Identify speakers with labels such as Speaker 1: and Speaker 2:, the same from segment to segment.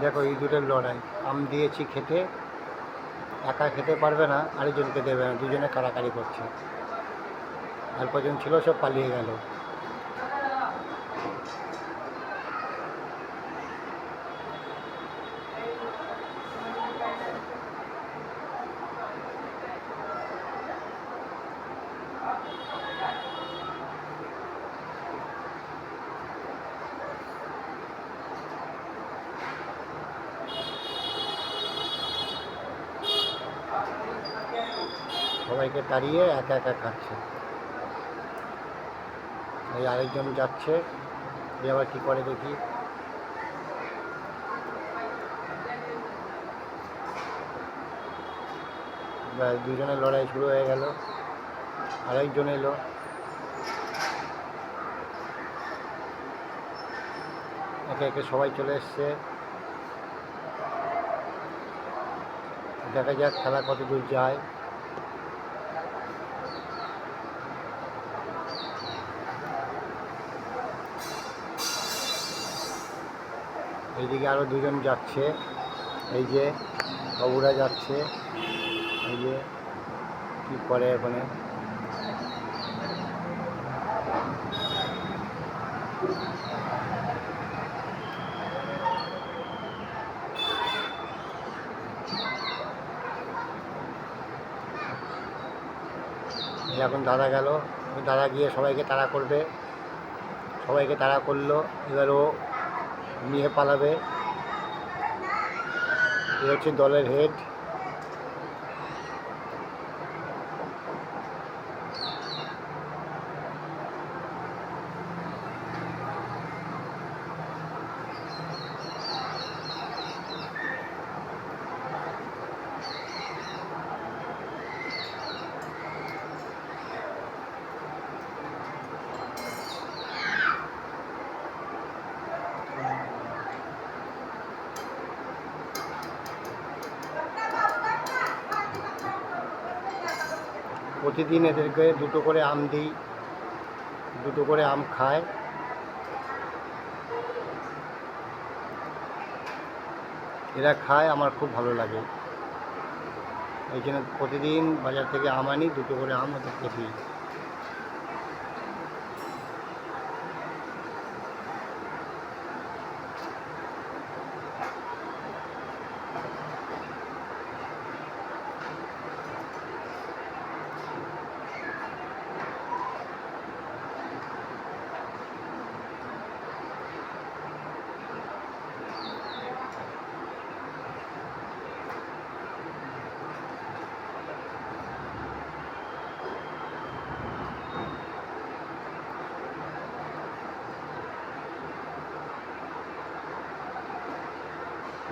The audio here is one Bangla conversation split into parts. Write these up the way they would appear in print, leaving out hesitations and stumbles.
Speaker 1: দেখো ইঁদুরের লড়াই। আম দিয়েছি খেতে, একা খেতে পারবে না, আরেকজনকে দেবে না, দুজনে কাড়াকাড়ি করছে। আর কজন ছিল সব পালিয়ে গেল। সবাইকে তাড়িয়ে একা একা খাচ্ছে। এই আরেকজন যাচ্ছে, যে আবার কী করে দেখি। ব্যাস, দুজনের লড়াই শুরু হয়ে গেল। আরেকজন এলো। একে একে সবাই চলে এসছে। দেখা যাক খেলা কত দূর যায়। এইদিকে আরও দুজন যাচ্ছে, এই যে বাবুরা যাচ্ছে। এই যে কী করে ওখানে। এখন দাদা গেল, দাদা গিয়ে সবাইকে তাড়া করবে। সবাইকে তাড়া করলো, এবার ও নিয়ে পালাবে। এ হচ্ছে দলের হেড। প্রতিদিন এদেরকে দুটো করে আম দিই, দুটো করে আম খায়। এরা খায়, আমার খুব ভালো লাগে। এই জন্য প্রতিদিন বাজার থেকে আম আনি, দুটো করে আম ওদেরকে দিই।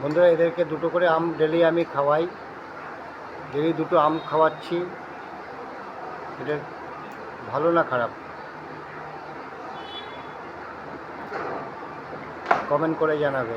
Speaker 1: বন্ধুরা, এদেরকে দুটো করে আম ডেলি আমি খাওয়াই। ডেলি দুটো আম খাওয়াচ্ছি। এটা ভালো না খারাপ, কমেন্ট করে জানাবে।